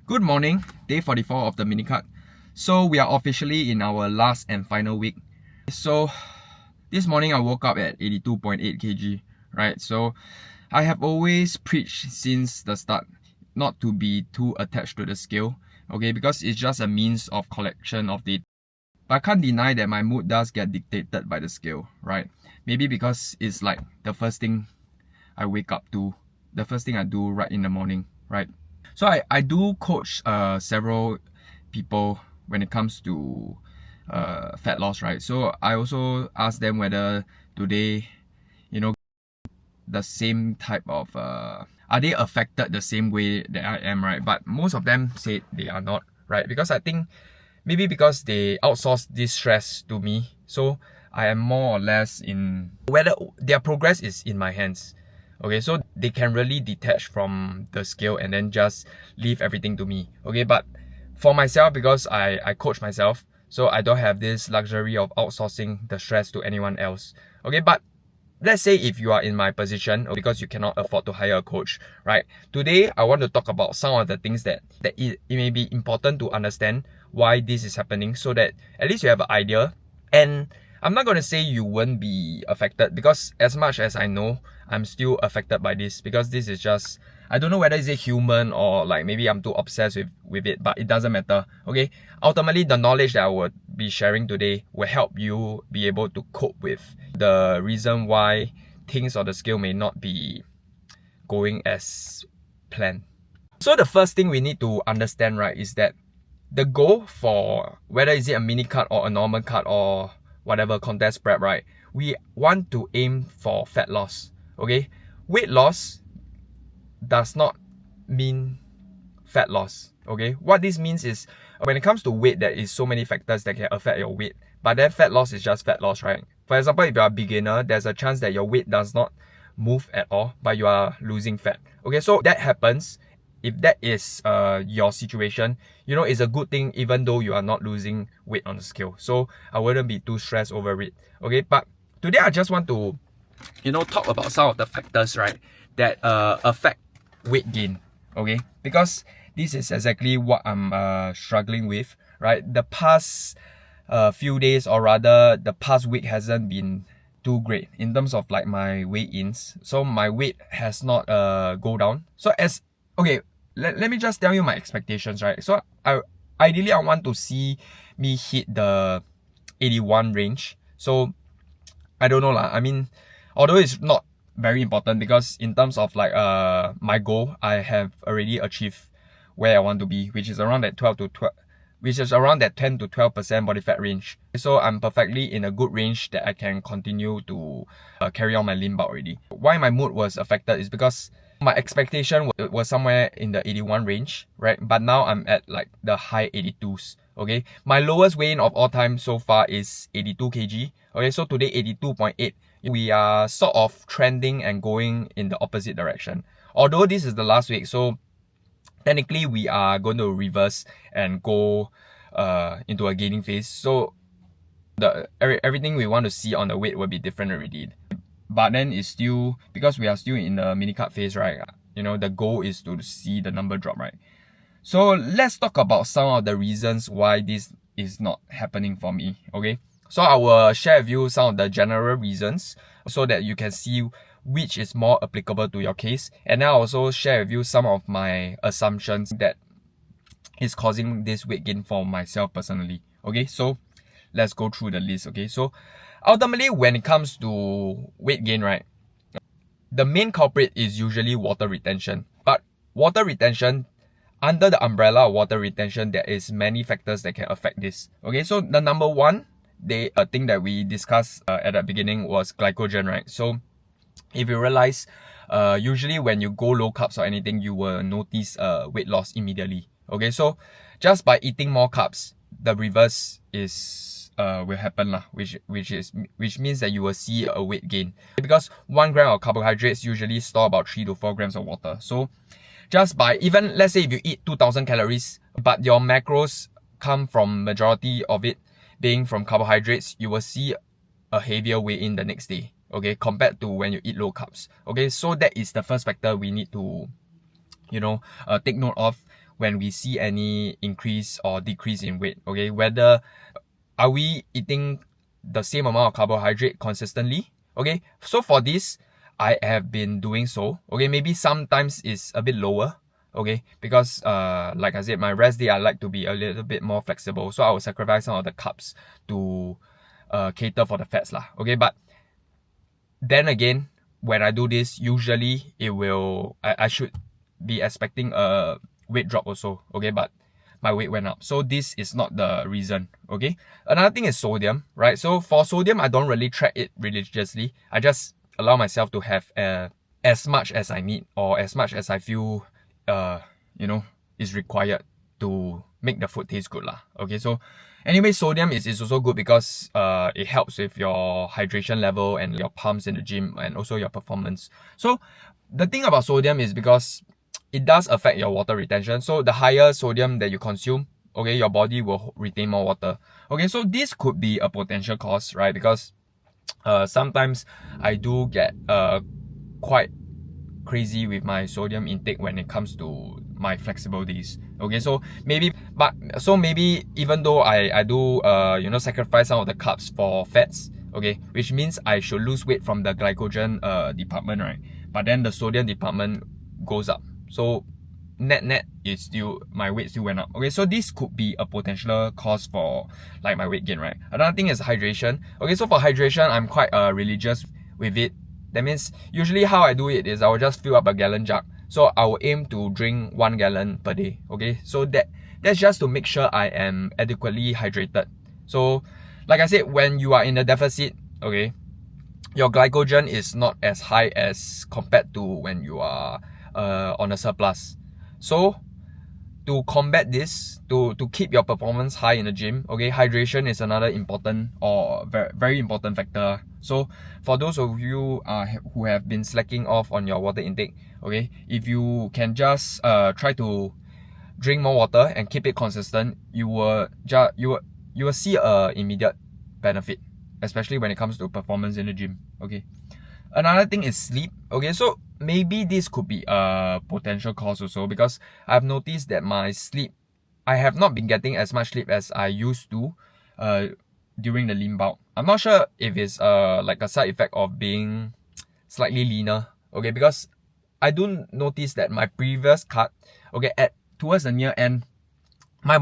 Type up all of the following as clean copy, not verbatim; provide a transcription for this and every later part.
Good morning, day 44 of the mini cut. So we are officially in our last and final week. So this morning I woke up at 82.8 kg, right? So I have always preached since the start not to be too attached to the scale, okay? Because it's just a means of collection of data. But I can't deny that my mood does get dictated by the scale, right? Maybe because it's like the first thing I wake up to, the first thing I do right in the morning, right? So I do coach several people when it comes to fat loss, right? So I also ask them whether do they, the same type of, are they affected the same way that I am, right? But most of them say they are not, right? Because I think maybe because they outsource this stress to me, so I am more or less in whether their progress is in my hands. Okay, so they can really detach from the scale and then just leave everything to me. Okay, but for myself, because I coach myself, so I don't have this luxury of outsourcing the stress to anyone else. Okay, but let's say if you are in my position, because you cannot afford to hire a coach, right? Today, I want to talk about some of the things that it may be important to understand why this is happening so that at least you have an idea. And I'm not going to say you won't be affected, because as much as I know, I'm still affected by this, because this is just, I don't know whether it's a human or like maybe I'm too obsessed with it, but it doesn't matter. Okay, ultimately the knowledge that I would be sharing today will help you be able to cope with the reason why things on the scale may not be going as planned. So the first thing we need to understand, right, is that the goal for whether is it a mini cut or a normal cut or whatever contest prep, right, we want to aim for fat loss. Okay, weight loss does not mean fat loss. Okay, what this means is when it comes to weight, there is so many factors that can affect your weight, but then fat loss is just fat loss, right? For example, if you are a beginner, there's a chance that your weight does not move at all, but you are losing fat. Okay, so that happens. If that is your situation, it's a good thing even though you are not losing weight on the scale. So I wouldn't be too stressed over it. Okay, but today I just want to talk about some of the factors, right, that affect weight gain. Okay, because this is exactly what I'm struggling with, right? The past few days, or rather the past week, hasn't been too great in terms of like my weigh-ins. So my weight has not go down. So let me just tell you my expectations, right? So ideally I want to see me hit the 81 range. So I don't know lah. I mean, although it's not very important, because in terms of like my goal, I have already achieved where I want to be, which is around that 10 to 12% body fat range. So I'm perfectly in a good range that I can continue to carry on my lean bulk already. Why my mood was affected is because my expectation was somewhere in the 81 range, right? But now I'm at like the high 82s. Okay, my lowest weigh-in of all time so far is 82 kg. Okay, so today 82.8. We are sort of trending and going in the opposite direction. Although this is the last week, so technically we are going to reverse and go into a gaining phase. So everything we want to see on the weight will be different already. But then it's still, because we are still in the mini cut phase, right? The goal is to see the number drop, right? So let's talk about some of the reasons why this is not happening for me. Okay, so I will share with you some of the general reasons so that you can see which is more applicable to your case, and then I'll also share with you some of my assumptions that is causing this weight gain for myself personally. Okay, so let's go through the list. Okay, so ultimately when it comes to weight gain, right, the main culprit is usually water retention. But water retention, under the umbrella of water retention, there is many factors that can affect this. Okay, so the number one, the thing that we discussed at the beginning was glycogen, right? So if you realize, usually when you go low carbs or anything, you will notice weight loss immediately. Okay, so just by eating more carbs, the reverse is will happen lah, which means that you will see a weight gain, because 1 gram of carbohydrates usually store about 3 to 4 grams of water. So just by, even let's say if you eat 2000 calories, but your macros come from majority of it being from carbohydrates, you will see a heavier weigh-in the next day, okay, compared to when you eat low carbs. Okay, so that is the first factor we need to take note of when we see any increase or decrease in weight. Okay, whether are we eating the same amount of carbohydrate consistently? Okay, so for this, I have been doing so. Okay, maybe sometimes it's a bit lower. Okay, because like I said, my rest day I like to be a little bit more flexible, so I will sacrifice some of the carbs to cater for the fats lah. Okay, but then again, when I do this, usually I should be expecting a weight drop also. Okay, but my weight went up, so this is not the reason. Okay, another thing is sodium, right? So for sodium, I don't really track it religiously. I just allow myself to have as much as I need, or as much as I feel is required to make the food taste good lah. Okay, so anyway, sodium is also good because it helps with your hydration level and your pumps in the gym, and also your performance. So the thing about sodium is because it does affect your water retention. So the higher sodium that you consume, okay, your body will retain more water. Okay, so this could be a potential cause, right? Because sometimes I do get quite crazy with my sodium intake when it comes to my flexible days. Okay, so maybe even though I do sacrifice some of the carbs for fats, okay, which means I should lose weight from the glycogen department, right? But then the sodium department goes up. So net is still, my weight still went up. Okay, so this could be a potential cause for like my weight gain, right? Another thing is hydration. Okay, so for hydration, I'm quite religious with it. That means usually how I do it is I will just fill up a gallon jug. So I will aim to drink 1 gallon per day. Okay, so that's just to make sure I am adequately hydrated. So like I said, when you are in a deficit, okay, your glycogen is not as high as compared to when you are on a surplus. So to combat this, to keep your performance high in the gym, okay, hydration is another important or very, very important factor. So for those of you who have been slacking off on your water intake, okay, if you can just try to drink more water and keep it consistent, you will see a immediate benefit, especially when it comes to performance in the gym. Okay, another thing is sleep. Okay, so maybe this could be a potential cause also, because I've noticed that my sleep, I have not been getting as much sleep as I used to during the lean bout. I'm not sure if it's like a side effect of being slightly leaner. Okay, because I do notice that my previous cut, okay, towards the near end, my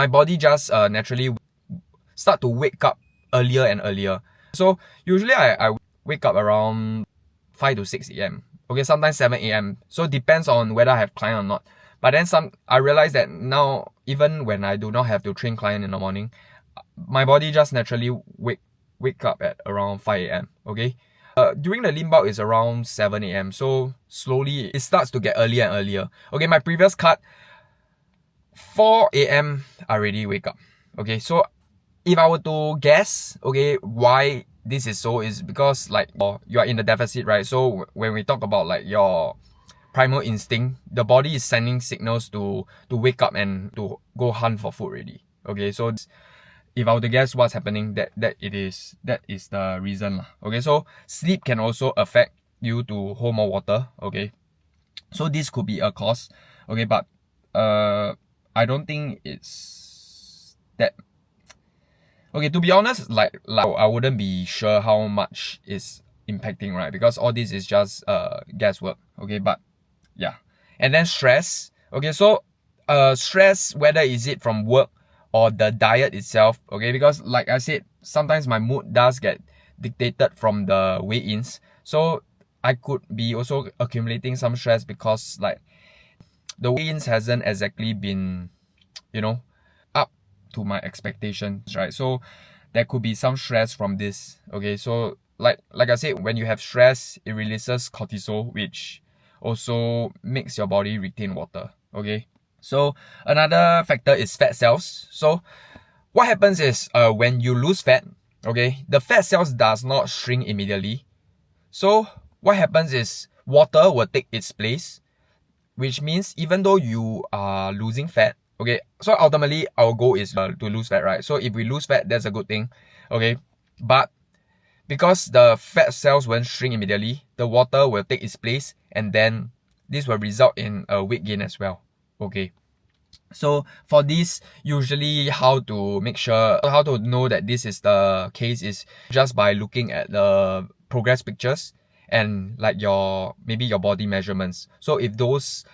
body just naturally start to wake up earlier and earlier. So usually I wake up around 5 to 6 a.m. Okay, sometimes 7 a.m. So depends on whether I have client or not. But then I realize that now, even when I do not have to train client in the morning, my body just naturally wake up at around 5 a.m. Okay, during the lean bout is around 7 a.m. So slowly it starts to get earlier and earlier. Okay, my previous cut, 4 a.m. I already wake up. Okay, so if I were to guess, okay, why this is so, is because like you are in the deficit, right? So when we talk about like your primal instinct, the body is sending signals to wake up and to go hunt for food already. Okay, so if I were to guess what's happening, that is the reason lah. Okay, so sleep can also affect you to hold more water. Okay, so this could be a cause. Okay, but I don't think it's that. Okay, to be honest, like I wouldn't be sure how much is impacting, right? Because all this is just guesswork. Okay, but yeah. And then stress. Okay, so stress, whether is it from work or the diet itself, okay, because like I said, sometimes my mood does get dictated from the weigh-ins. So I could be also accumulating some stress because like the weigh-ins hasn't exactly been, up to my expectations, right? So there could be some stress from this. Okay, so like I said, when you have stress, it releases cortisol, which also makes your body retain water. Okay, so another factor is fat cells. So what happens is when you lose fat, okay, the fat cells does not shrink immediately. So what happens is water will take its place, which means even though you are losing fat, okay, so ultimately our goal is to lose fat, right? So if we lose fat, that's a good thing. Okay, but because the fat cells won't shrink immediately, the water will take its place, and then this will result in a weight gain as well. Okay, So for this, usually how to know that this is the case is just by looking at the progress pictures and like maybe your body measurements. So if those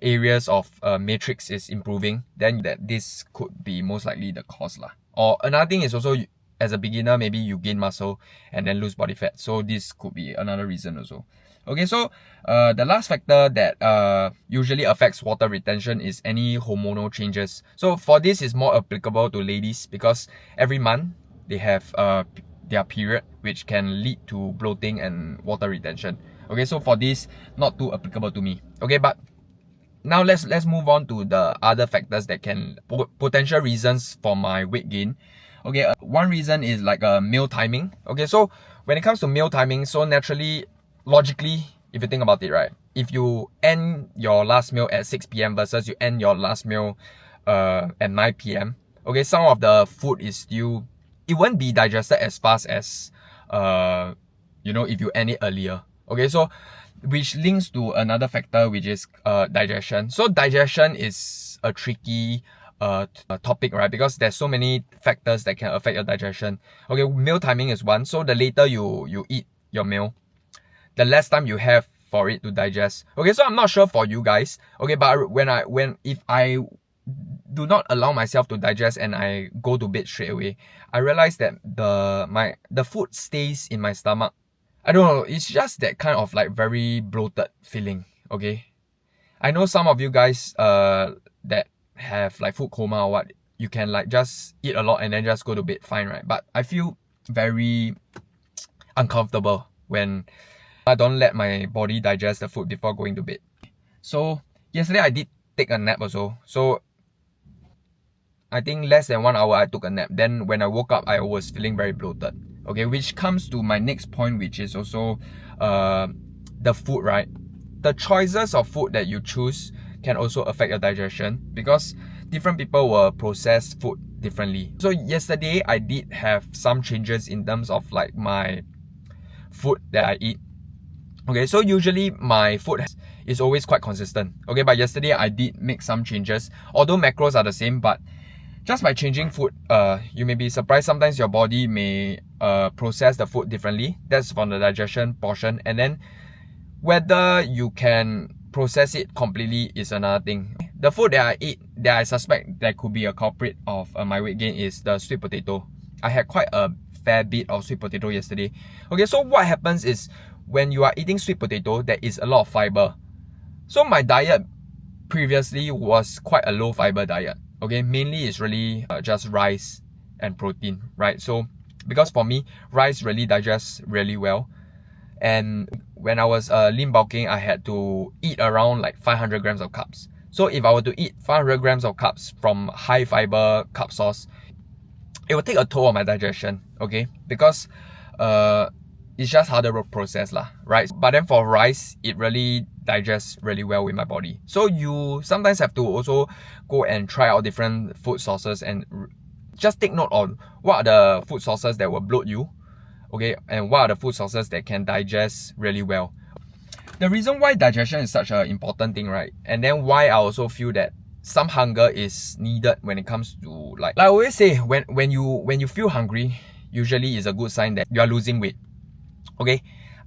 areas of matrix is improving, then that this could be most likely the cause lah. Or another thing is also, as a beginner, maybe you gain muscle and then lose body fat. So this could be another reason also. Okay, so the last factor that usually affects water retention is any hormonal changes. So for this is more applicable to ladies because every month they have their period, which can lead to bloating and water retention. Okay, so for this, not too applicable to me. Okay, but now let's move on to the other factors that can potential reasons for my weight gain. Okay, one reason is like meal timing. Okay, so when it comes to meal timing, so naturally, logically, if you think about it, right, if you end your last meal at 6 p.m. versus you end your last meal at 9 p.m., okay, some of the food is still, it won't be digested as fast as if you end it earlier. Okay, so which links to another factor, which is digestion. So digestion is a tricky topic, right? Because there's so many factors that can affect your digestion. Okay, meal timing is one. So the later you eat your meal, the less time you have for it to digest. Okay, so I'm not sure for you guys. Okay, but if I do not allow myself to digest and I go to bed straight away, I realize that the food stays in my stomach. I don't know, it's just that kind of like very bloated feeling. Okay, I know some of you guys that have like food coma or what, you can like just eat a lot and then just go to bed fine, right? But I feel very uncomfortable when I don't let my body digest the food before going to bed. So yesterday I did take a nap also. So I think less than 1 hour I took a nap. Then when I woke up, I was feeling very bloated. Okay, which comes to my next point, which is also the food, right? The choices of food that you choose can also affect your digestion because different people will process food differently. So yesterday I did have some changes in terms of like my food that I eat. Okay, so usually my food is always quite consistent. Okay, but yesterday I did make some changes. Although macros are the same, but just by changing food, you may be surprised. Sometimes your body may process the food differently. That's from the digestion portion. And then whether you can process it completely is another thing. The food that I eat that I suspect that could be a culprit of my weight gain is the sweet potato. I had quite a fair bit of sweet potato yesterday. Okay, so what happens is when you are eating sweet potato, there is a lot of fiber. So my diet previously was quite a low fiber diet. Okay, mainly it's really just rice and protein, right? So because for me, rice really digests really well. And when I was lean bulking, I had to eat around like 500 grams of carbs. So if I were to eat 500 grams of carbs from high fiber carb source, it will take a toll on my digestion, okay? Because it's just harder to process lah, right? But then for rice, it really digests really well with my body. So you sometimes have to also go and try out different food sources and just take note on what are the food sources that will bloat you, okay? And what are the food sources that can digest really well. The reason why digestion is such an important thing, right? And then why I also feel that some hunger is needed when it comes to like I always say, when you feel hungry, usually is a good sign that you are losing weight. Okay,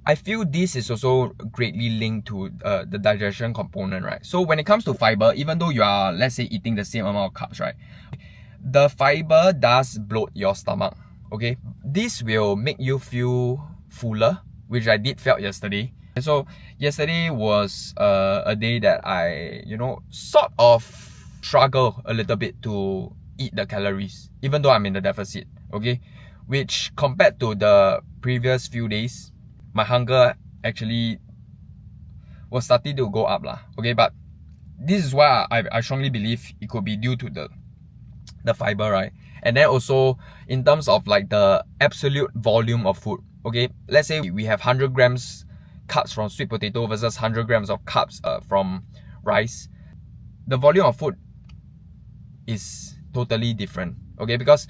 I feel this is also greatly linked to the digestion component, right? So when it comes to fiber, even though you are, let's say, eating the same amount of carbs, right, the fiber does bloat your stomach. Okay, this will make you feel fuller, which I did felt yesterday. So yesterday was a day that I, sort of struggle a little bit to eat the calories, even though I'm in the deficit. Okay, which compared to the previous few days, my hunger actually was starting to go up lah. Okay, but this is why I strongly believe it could be due to the fiber, right? And then also in terms of like the absolute volume of food. Okay, let's say we have 100 grams carbs from sweet potato versus 100 grams of carbs from rice. The volume of food is totally different. Okay, because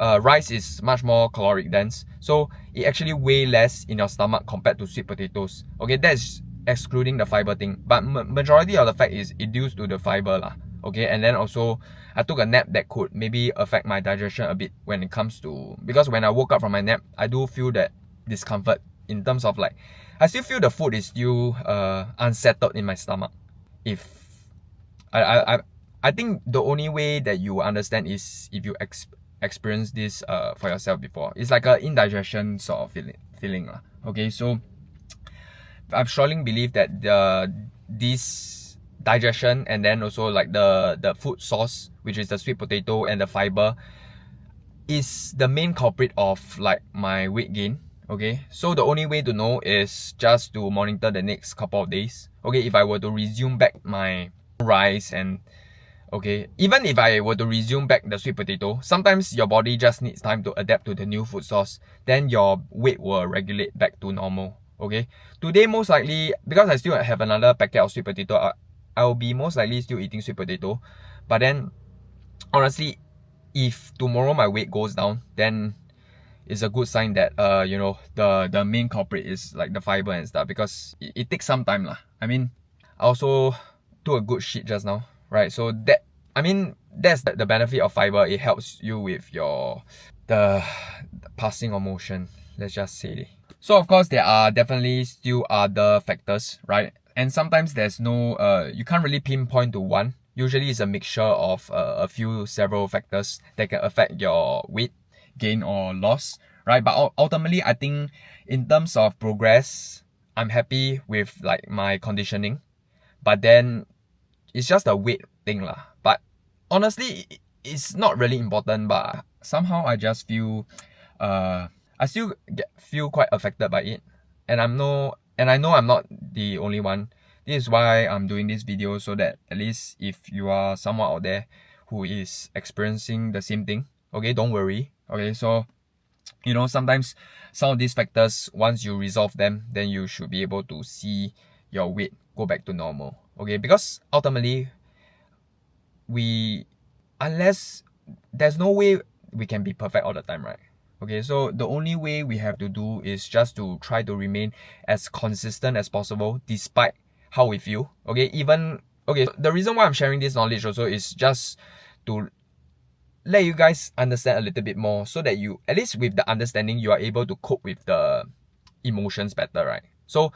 rice is much more caloric dense, so it actually weigh less in your stomach compared to sweet potatoes. Okay, that's excluding the fiber thing, but majority of the fact is it due to the fiber lah. Okay, and then also I took a nap that could maybe affect my digestion a bit when it comes to, because when I woke up from my nap, I do feel that discomfort in terms of like, I still feel the food is still unsettled in my stomach. If I think the only way that you understand is if you experience this for yourself before. It's like a indigestion sort of feeling lah. Okay, so I strongly believe that this digestion and then also like the food source, which is the sweet potato and the fiber, is the main culprit of like my weight gain. Okay, so the only way to know is just to monitor the next couple of days. Okay, if I were to resume back my rice and okay, even if I were to resume back the sweet potato, sometimes your body just needs time to adapt to the new food source. Then your weight will regulate back to normal. Okay, today most likely, because I still have another packet of sweet potato, I will be most likely still eating sweet potato. But then, honestly, if tomorrow my weight goes down, then it's a good sign that you know, the main culprit is like the fiber and stuff, because it takes some time lah. I mean, I also took a good shit just now, right? So that, I mean, that's the benefit of fiber. It helps you with the passing of motion, let's just say it. So of course there are definitely still other factors, right? And sometimes there's no you can't really pinpoint to one. Usually it's a mixture of several factors that can affect your weight gain or loss, right? But ultimately, I think in terms of progress, I'm happy with like my conditioning. But then it's just a weight thing lah. But honestly, it's not really important. But somehow I just feel I still feel quite affected by it, and I know I'm not the only one. This is why I'm doing this video, so that at least if you are someone out there who is experiencing the same thing, okay, don't worry. Okay, so you know, sometimes some of these factors, once you resolve them, then you should be able to see your weight go back to normal. Okay, because ultimately, unless there's no way we can be perfect all the time, right? Okay, so the only way we have to do is just to try to remain as consistent as possible despite how we feel. Okay, the reason why I'm sharing this knowledge also is just to let you guys understand a little bit more, so that you, at least with the understanding, you are able to cope with the emotions better, right? So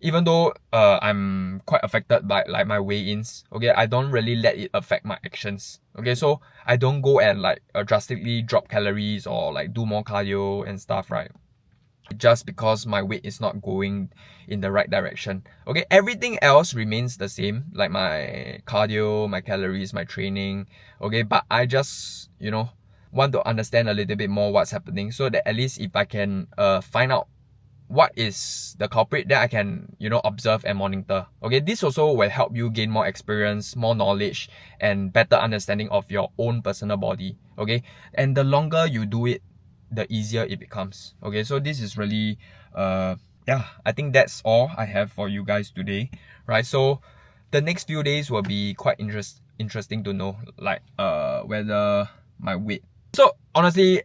even though I'm quite affected by like my weigh-ins, okay, I don't really let it affect my actions. Okay, so I don't go and like drastically drop calories or like do more cardio and stuff, right? Just because my weight is not going in the right direction. Okay, everything else remains the same, like my cardio, my calories, my training. Okay, but I just, you know, want to understand a little bit more what's happening, so that at least if I can find out what is the culprit, that I can, you know, observe and monitor. Okay, this also will help you gain more experience, more knowledge, and better understanding of your own personal body. Okay, and the longer you do it, the easier it becomes. Okay, so this is really yeah, I think that's all I have for you guys today, right? So the next few days will be quite interesting to know, like whether my weight. So honestly,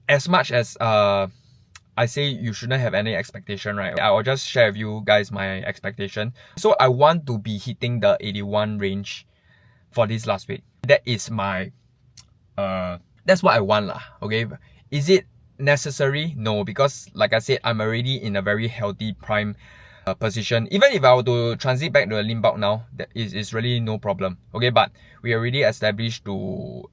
as much as I say you shouldn't have any expectation, right? I will just share with you guys my expectation. So I want to be hitting the 81 range for this last week. That is my that's what I want lah. Okay, is it necessary? No, because like I said, I'm already in a very healthy prime position. Even if I were to transit back to a lean bulk now, that is really no problem. Okay, but we already established to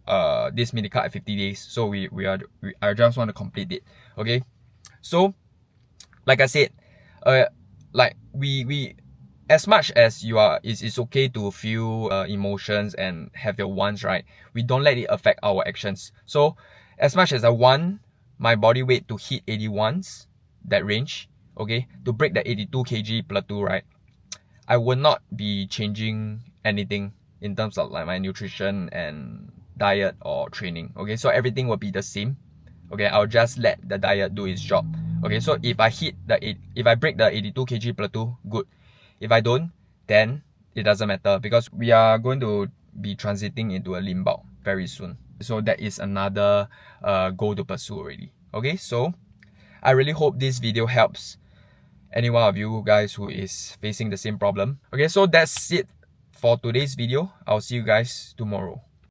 this mini cut at 50 days, so I just want to complete it. Okay, so like I said, like we as much as you are, it's okay to feel emotions and have your wants, right? We don't let it affect our actions. So as much as I want my body weight to hit 81s, that range, okay, to break the 82 kg plateau, right, I will not be changing anything in terms of like my nutrition and diet or training. Okay, so everything will be the same. Okay, I'll just let the diet do its job. Okay, so if I break the 82 kg plateau, good. If I don't, then it doesn't matter, because we are going to be transiting into a lean bulk very soon. So that is another goal to pursue already. Okay, so I really hope this video helps any one of you guys who is facing the same problem. Okay, so that's it for today's video. I'll see you guys tomorrow.